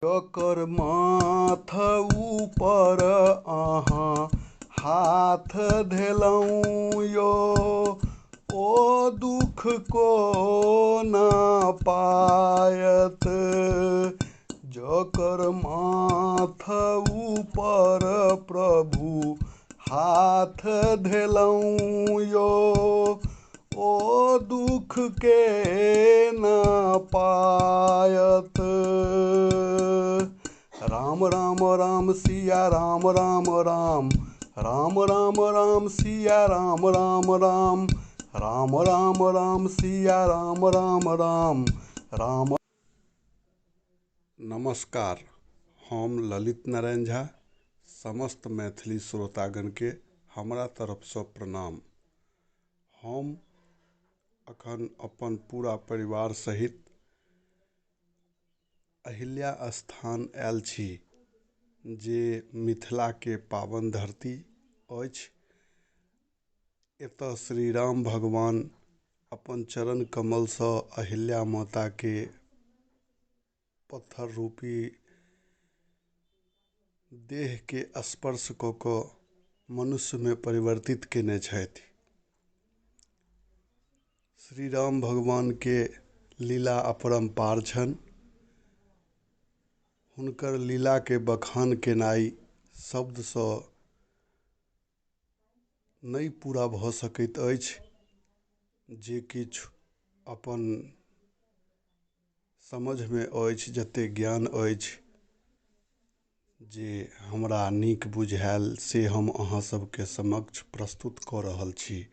जकर माथ ऊपर अहाँ हाथ धेलहुँ यो, ओ दुख को ना पायत। जकर माथ ऊपर प्रभु हाथ धेलहुँ यो, ओ दुख के न पायत। राम राम राम सिया राम राम राम, राम राम राम सिया राम राम राम, राम राम राम सिया राम राम राम राम। नमस्कार, हम ललित नारायण झा। समस्त मैथिली श्रोतागण के हमरा तरफसँ प्रणाम। हम अखन अपन पूरा परिवार सहित अहिल्या स्थान आयल छी, जे मिथिला के पावन धरती अछि। एतऽ श्री राम भगवान अपन चरण कमलसँ अहिल्या माता के पत्थर रूपी देह के स्पर्श कऽ कऽ मनुष्य में परिवर्तित केने छथि। श्री राम भगवान के लीला अपरंपार छनि। हुनकर लीला के बखान केनाइ शब्दसँ नहि पूरा भऽ सकैत अछि। जे किछु अपन समझमे अछि, जतेक ज्ञान अछि, जे हमरा नीक बुझायल से हम अहाँ सबके समक्ष प्रस्तुत कऽ रहल छी।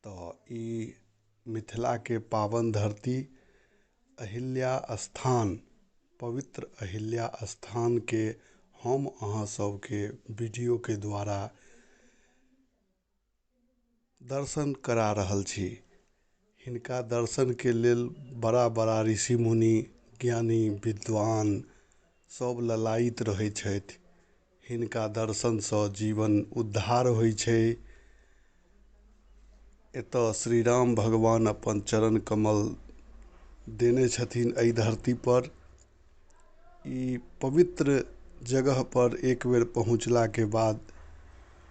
तऽ ई मिथिला के पावन धरती अहिल्या स्थान, पवित्र अहिल्या स्थान के हम अहाँ सबके वीडियो के द्वारा दर्शन करा रहल छी। हिनका दर्शन के लेल बड़ा बड़ा ऋषि मुनि, ज्ञानी विद्वान सब ललायित रहै छथि। हिनका दर्शनसँ जीवन उद्धार होइ छै। एतऽ श्री राम भगवान अपन चरण कमल देने छथिन एहि धरती पर। ई पवित्र जगह पर एक बेर पहुँचला के बाद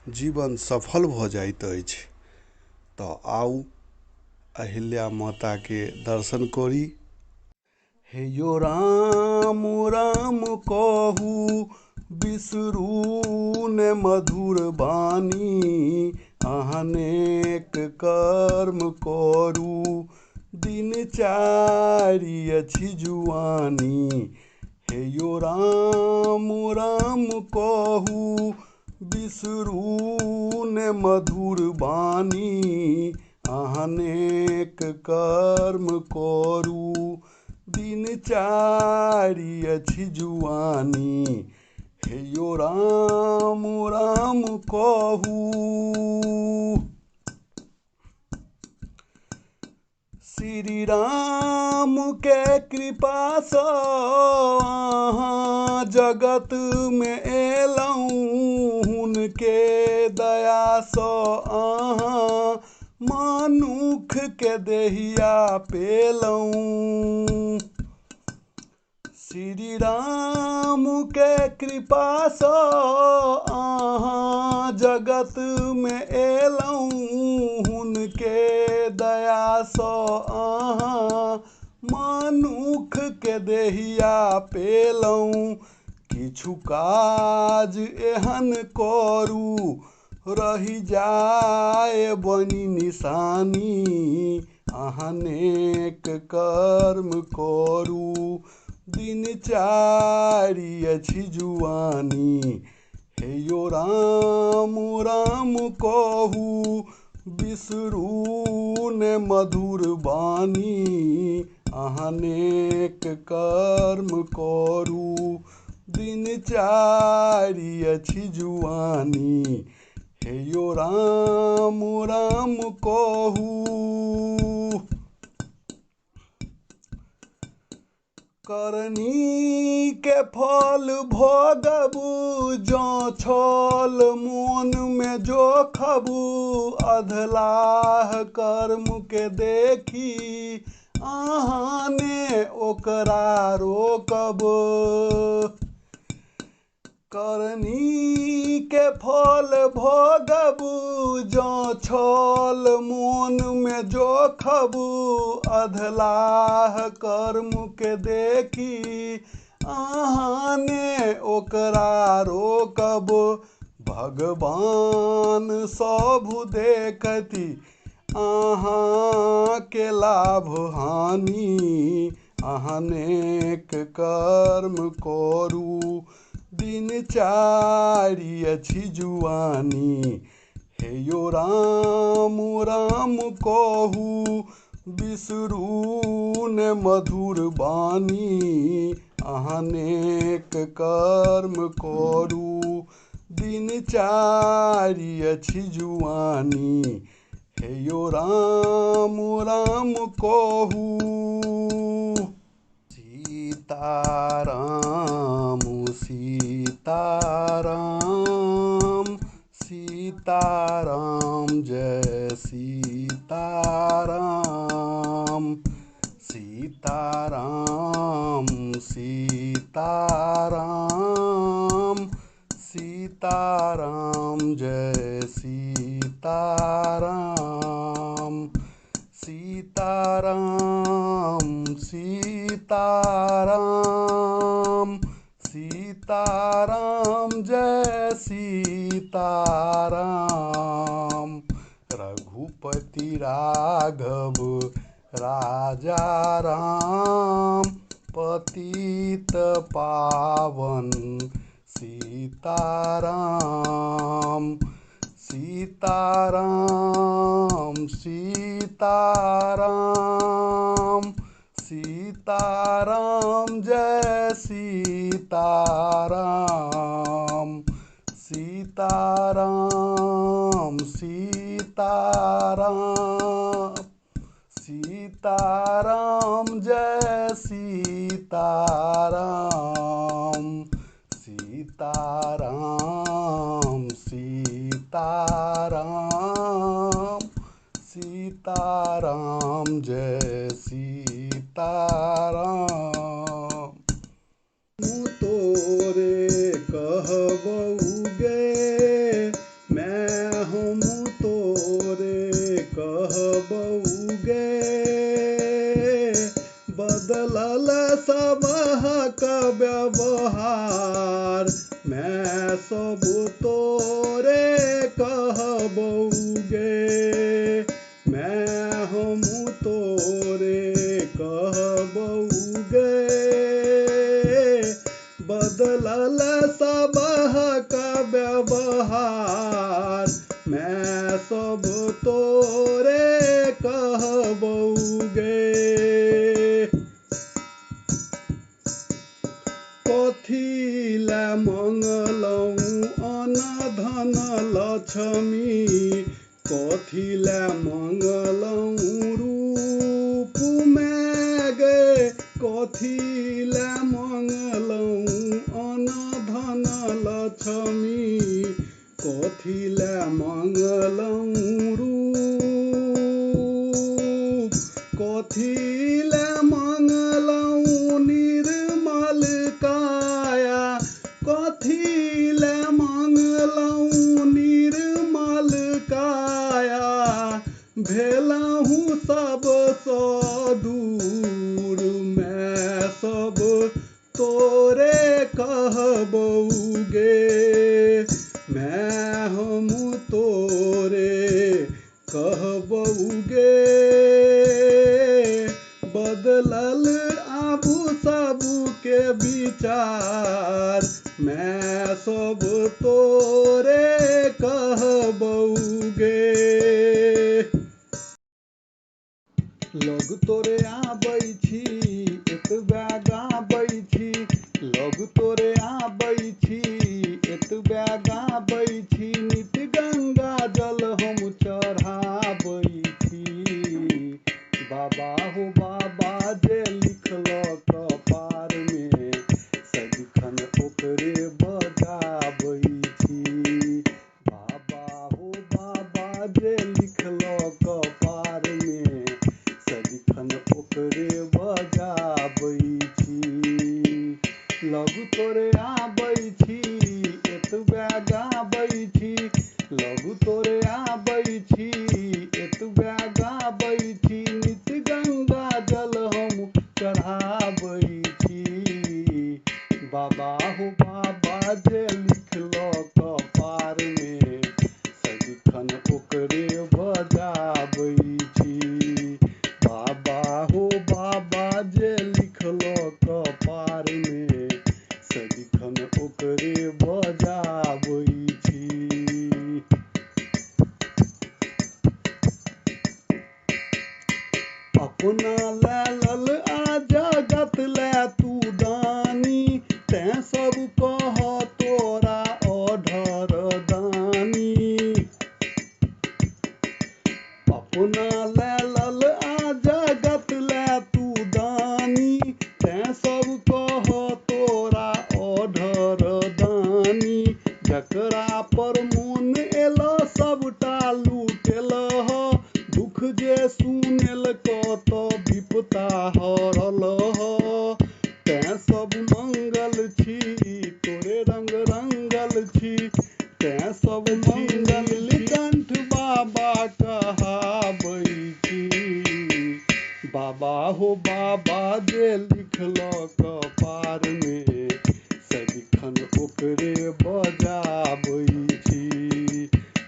जीवन सफल भऽ जाइत अछि। तऽ आउ अहिल्या माता के दर्शन करी। हे यो राम राम कहू, बिसरू ने मधुर बानी, अनेक कर्म करू, दिनचारी अछि जुआनी। हे यो राम राम कहू, बिसरू ने मधुर बानी, अनेक कर्म करू, दिनचारी अछि जुआनी। हे यो राम राम कहू। श्री राम के कृपा सँ अहाँ जगत में एलहुँ, हुनके दया सँ अहाँ मनुख के देहिया पेलहुँ। श्री राम के कृपा सँ अहाँ जगत में एलहुँ, हुनके दया सँ अहाँ मनुख के देहिया पेलहुँ। किछु काज एहन करू, रहि जाय बनि निशानी, अनेक कर्म करू, दिनचारी अछि जुआनी। हे यो राम राम कहू, बिसरू ने मधुर बानी, अनेक कर्म करू, दिनचारी अछि जुआनी। हे यो राम राम कहू। करनी के फल भोगबू, जँ छल मोन में जोखबू, अधलाह कर्म के देखी अहाँ ने ओकरा रोकब। करनी के फल भोगब जँ छल मोन में जोखब। अधलाह कर्म के देखी अहाँ ने ओकरा रोकब। भगवान सब देखती अहाँ के लाभ हानि। अहाँ नेक कर्म करू दिनचारी अछि जुआनी। हे यो राम राम कहू बिसरू ने मधुर बानी। अहाँ नेक कर्म करू दिनचारी अछि जुआनी। हे यो राम राम कहू। सीताराम सीताराम सीताराम जय सीताराम। सीताराम सीताराम सीताराम जय सीताराम। सीताराम सीताराम सीताराम जय सीताराम। रघुपति राघव राजा राम पतित पावन सीताराम। सीताराम सीताराम सीताराम जय सीताराम। सीताराम सीताराम सीताराम जय सीताराम। सीताराम सीताराम सीताराम जय सीताराम। मुँह तोरे कहबउगे मैं हम तोरे कहबउगे। बदलल सबहक व्यवहार मैं सब तोरे कहबउगे। मैं हम तोरे कहबउगे। बदलल सबहक व्यवहार मैं सब तोरे कहबउगे। कथी लै मंगलऊ अन्न धन लक्ष्मी। कथी लै मंगलऊ रूप में गे। कथी लै मंगलऊ अन्न धन लक्ष्मी। कथी लै मंगलऊ रूप। कथी लै मंगलऊ निर्मल काया। कथी लै मंगलऊ निर्मल काया। भेलहु सब दूर मैं सब तोरे कहबउगे। मैं हम तोरे कहबउगे। बदलल आबू सबू के विचार मैं सब तोरे कहबउगे। लग तोरे आबै छी एतबा गाबै छी। लग तोरे आबै छी एतबा गाबै छी। नित गंगा जल हम चढ़ाबै छी। बाबा हो बाबा जे लिखल कपार में सदिखन ओकरे बजाबै छी। बाबा हो बाबा जे लिखल कपार में सदिखन ओकरे तोरे आबै छी एतबे गाबै छी, लघु तोरे आबै छी एतबे गाबै छी, नित गंगा जल हम चढ़ाबै छी। बाबा हो बाबा जे लिखलो कपार में सदिखन ओकरे बजाबै छी। बाबा हो बाबा जे लिखलो कपार में सदिखन ओकरे बजाबै छी। अपना लैलल आ जगत लै तू दानी, तैं सब कह तोरा अधर दानी। अपना लैलल आ जगत लै तू दानी, तैं सब कह तोरा अधर दानी। जकरा पर मोन एल सबटा लूटेलह, दुख जे सुनेलक त विपता हरलह। तैं सब मंगल छी तोरे रंग रंगल छी, तैं सब मंगल नीलकंठ बाबा कहाबै छी। बाबा हो बाबा जे लिखलो कपार में सदिखन ओकरे बजाबै छी।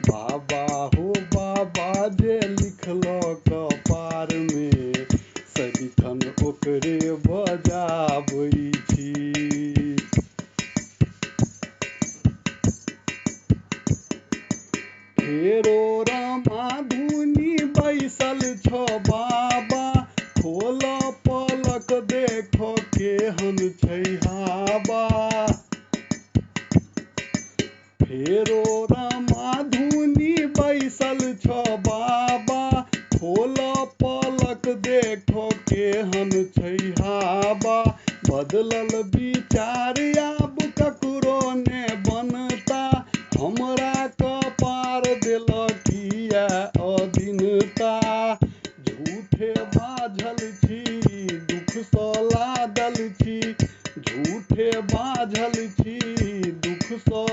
बाबा हो बाबा जे लिखलो कपार में सदिखन ओकरे बजाबै छी। फेरो रमा धुनी बैसल छ बाबा, खोल पलक देख केहन छै हाबा। फेरो रमा धुनी बैसल छ बाबा, खोल पलक देख केहन छै हाबा। बदलल विचार आब ककरो ने बनता, हमरा कपार देल किया अदीनता। झूठे बाझल छी दुख सँ लादल छी, झूठे बाझल छी दुख सँ